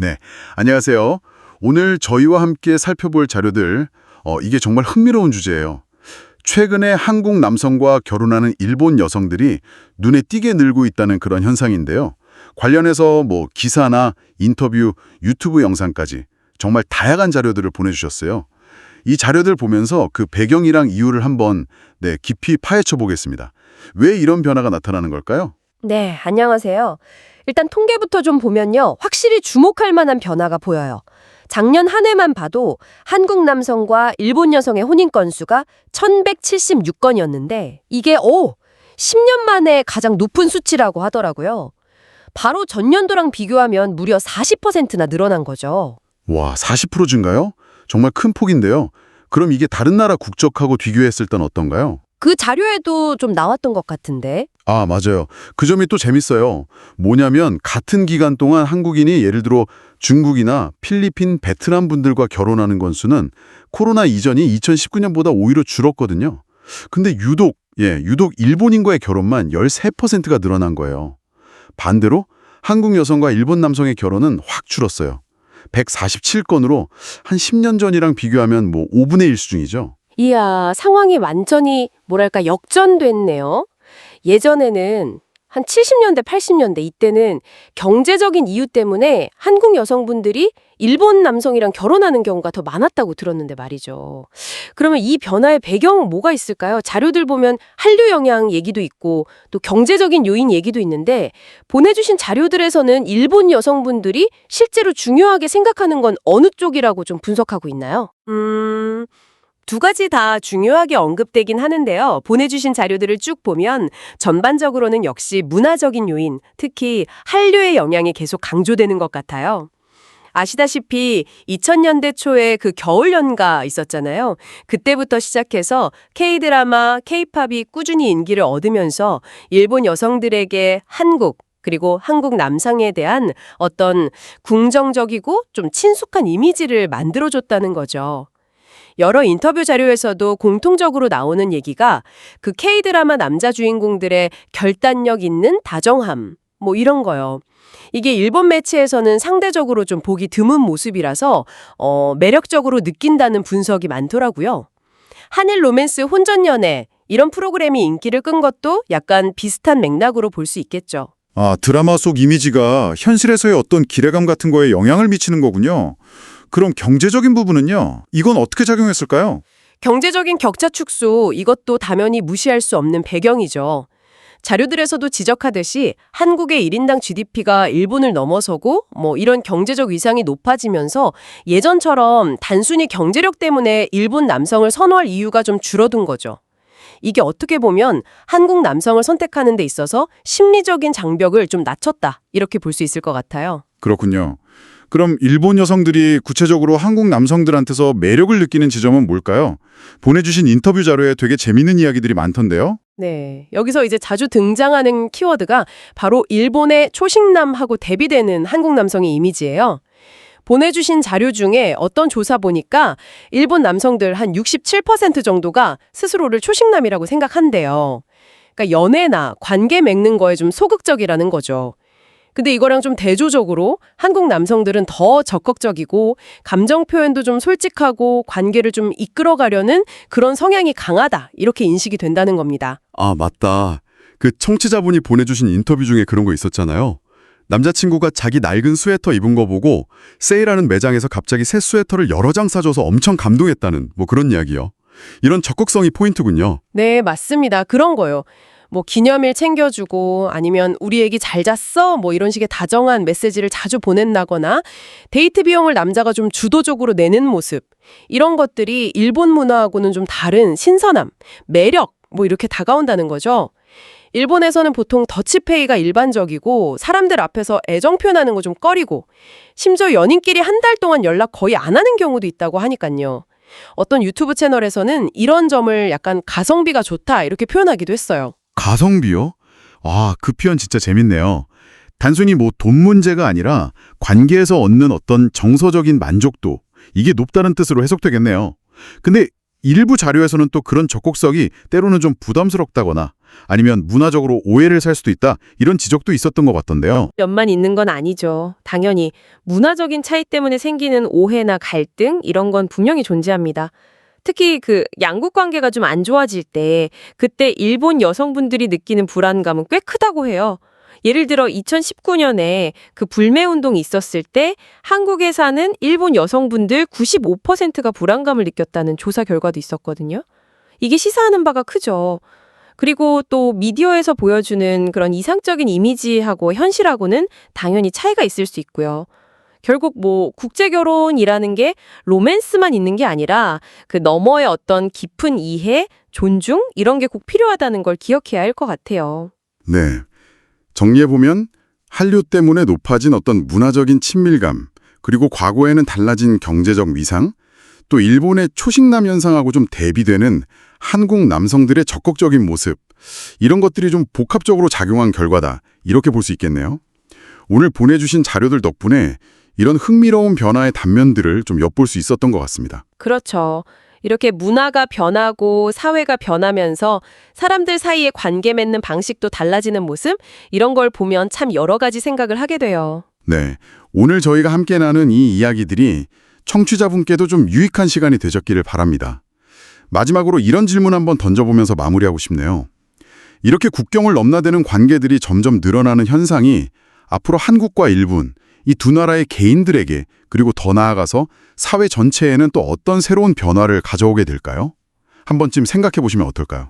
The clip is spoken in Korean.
네, 안녕하세요. 오늘 저희와 함께 살펴볼 자료들, 이게 정말 흥미로운 주제예요. 최근에 한국 남성과 결혼하는 일본 여성들이 눈에 띄게 늘고 있다는 그런 현상인데요. 관련해서 기사나 인터뷰, 유튜브 영상까지 정말 다양한 자료들을 보내주셨어요. 이 자료들 보면서 그 배경이랑 이유를 한번 깊이 파헤쳐 보겠습니다. 왜 이런 변화가 나타나는 걸까요? 네, 안녕하세요. 일단 통계부터 좀 보면요. 확실히 주목할 만한 변화가 보여요. 작년 한 해만 봐도 한국 남성과 일본 여성의 혼인 건수가 1176건이었는데 이게 10년 만에 가장 높은 수치라고 하더라고요. 바로 전년도랑 비교하면 무려 40%나 늘어난 거죠. 와, 40% 증가요? 정말 큰 폭인데요. 그럼 이게 다른 나라 국적하고 비교했을 땐 어떤가요? 그 자료에도 좀 나왔던 것 같은데. 아, 맞아요. 그 점이 또 재밌어요. 뭐냐면 같은 기간 동안 한국인이 예를 들어 중국이나 필리핀, 베트남 분들과 결혼하는 건수는 코로나 이전이 2019년보다 오히려 줄었거든요. 근데 유독 일본인과의 결혼만 13%가 늘어난 거예요. 반대로 한국 여성과 일본 남성의 결혼은 확 줄었어요. 147건으로 한 10년 전이랑 비교하면 5분의 1 수준이죠. 이야, 상황이 완전히 뭐랄까 역전됐네요. 예전에는 한 70년대, 80년대 이때는 경제적인 이유 때문에 한국 여성분들이 일본 남성이랑 결혼하는 경우가 더 많았다고 들었는데 말이죠. 그러면 이 변화의 배경 뭐가 있을까요? 자료들 보면 한류 영향 얘기도 있고 또 경제적인 요인 얘기도 있는데 보내주신 자료들에서는 일본 여성분들이 실제로 중요하게 생각하는 건 어느 쪽이라고 좀 분석하고 있나요? 두 가지 다 중요하게 언급되긴 하는데요. 보내주신 자료들을 쭉 보면 전반적으로는 역시 문화적인 요인, 특히 한류의 영향이 계속 강조되는 것 같아요. 아시다시피 2000년대 초에 그 겨울 연가 있었잖아요. 그때부터 시작해서 K-드라마, K-팝이 꾸준히 인기를 얻으면서 일본 여성들에게 한국, 그리고 한국 남성에 대한 어떤 궁정적이고 좀 친숙한 이미지를 만들어줬다는 거죠. 여러 인터뷰 자료에서도 공통적으로 나오는 얘기가 그 K-드라마 남자 주인공들의 결단력 있는 다정함, 이런 거요. 이게 일본 매체에서는 상대적으로 좀 보기 드문 모습이라서 매력적으로 느낀다는 분석이 많더라고요. 한일 로맨스 혼전연애 이런 프로그램이 인기를 끈 것도 약간 비슷한 맥락으로 볼 수 있겠죠. 아, 드라마 속 이미지가 현실에서의 어떤 기대감 같은 거에 영향을 미치는 거군요. 그럼 경제적인 부분은요? 이건 어떻게 작용했을까요? 경제적인 격차 축소, 이것도 당연히 무시할 수 없는 배경이죠. 자료들에서도 지적하듯이 한국의 1인당 GDP가 일본을 넘어서고 이런 경제적 위상이 높아지면서 예전처럼 단순히 경제력 때문에 일본 남성을 선호할 이유가 좀 줄어든 거죠. 이게 어떻게 보면 한국 남성을 선택하는 데 있어서 심리적인 장벽을 좀 낮췄다, 이렇게 볼 수 있을 것 같아요. 그렇군요. 그럼 일본 여성들이 구체적으로 한국 남성들한테서 매력을 느끼는 지점은 뭘까요? 보내주신 인터뷰 자료에 되게 재밌는 이야기들이 많던데요? 네, 여기서 이제 자주 등장하는 키워드가 바로 일본의 초식남하고 대비되는 한국 남성의 이미지예요. 보내주신 자료 중에 어떤 조사 보니까 일본 남성들 한 67% 정도가 스스로를 초식남이라고 생각한대요. 그러니까 연애나 관계 맺는 거에 좀 소극적이라는 거죠. 근데 이거랑 좀 대조적으로 한국 남성들은 더 적극적이고 감정 표현도 좀 솔직하고 관계를 좀 이끌어가려는 그런 성향이 강하다, 이렇게 인식이 된다는 겁니다. 아, 맞다. 그 청취자분이 보내주신 인터뷰 중에 그런 거 있었잖아요. 남자친구가 자기 낡은 스웨터 입은 거 보고 세일하는 매장에서 갑자기 새 스웨터를 여러 장 싸줘서 엄청 감동했다는 그런 이야기요. 이런 적극성이 포인트군요. 네, 맞습니다. 그런 거요. 기념일 챙겨주고 아니면 우리 애기 잘 잤어? 이런 식의 다정한 메시지를 자주 보낸다거나 데이트 비용을 남자가 좀 주도적으로 내는 모습, 이런 것들이 일본 문화하고는 좀 다른 신선함, 매력 이렇게 다가온다는 거죠. 일본에서는 보통 더치페이가 일반적이고 사람들 앞에서 애정 표현하는 거 좀 꺼리고 심지어 연인끼리 한 달 동안 연락 거의 안 하는 경우도 있다고 하니까요. 어떤 유튜브 채널에서는 이런 점을 약간 가성비가 좋다, 이렇게 표현하기도 했어요. 가성비요? 아, 그 표현 진짜 재밌네요. 단순히 돈 문제가 아니라 관계에서 얻는 어떤 정서적인 만족도, 이게 높다는 뜻으로 해석되겠네요. 근데 일부 자료에서는 또 그런 적극성이 때로는 좀 부담스럽다거나 아니면 문화적으로 오해를 살 수도 있다 이런 지적도 있었던 것 같던데요. 면만 있는 건 아니죠. 당연히 문화적인 차이 때문에 생기는 오해나 갈등 이런 건 분명히 존재합니다. 특히 그 양국 관계가 좀 안 좋아질 때 그때 일본 여성분들이 느끼는 불안감은 꽤 크다고 해요. 예를 들어 2019년에 그 불매 운동이 있었을 때 한국에 사는 일본 여성분들 95%가 불안감을 느꼈다는 조사 결과도 있었거든요. 이게 시사하는 바가 크죠. 그리고 또 미디어에서 보여주는 그런 이상적인 이미지하고 현실하고는 당연히 차이가 있을 수 있고요. 결국 뭐 국제 결혼이라는 게 로맨스만 있는 게 아니라 그 너머의 어떤 깊은 이해, 존중 이런 게 꼭 필요하다는 걸 기억해야 할 것 같아요. 네. 정리해보면 한류 때문에 높아진 어떤 문화적인 친밀감, 그리고 과거에는 달라진 경제적 위상, 또 일본의 초식남 현상하고 좀 대비되는 한국 남성들의 적극적인 모습, 이런 것들이 좀 복합적으로 작용한 결과다. 이렇게 볼 수 있겠네요. 오늘 보내주신 자료들 덕분에 이런 흥미로운 변화의 단면들을 좀 엿볼 수 있었던 것 같습니다. 그렇죠. 이렇게 문화가 변하고 사회가 변하면서 사람들 사이의 관계 맺는 방식도 달라지는 모습 이런 걸 보면 참 여러 가지 생각을 하게 돼요. 네. 오늘 저희가 함께 나눈 이 이야기들이 청취자분께도 좀 유익한 시간이 되셨기를 바랍니다. 마지막으로 이런 질문 한번 던져보면서 마무리하고 싶네요. 이렇게 국경을 넘나드는 관계들이 점점 늘어나는 현상이 앞으로 한국과 일본, 이 두 나라의 개인들에게 그리고 더 나아가서 사회 전체에는 또 어떤 새로운 변화를 가져오게 될까요? 한 번쯤 생각해 보시면 어떨까요?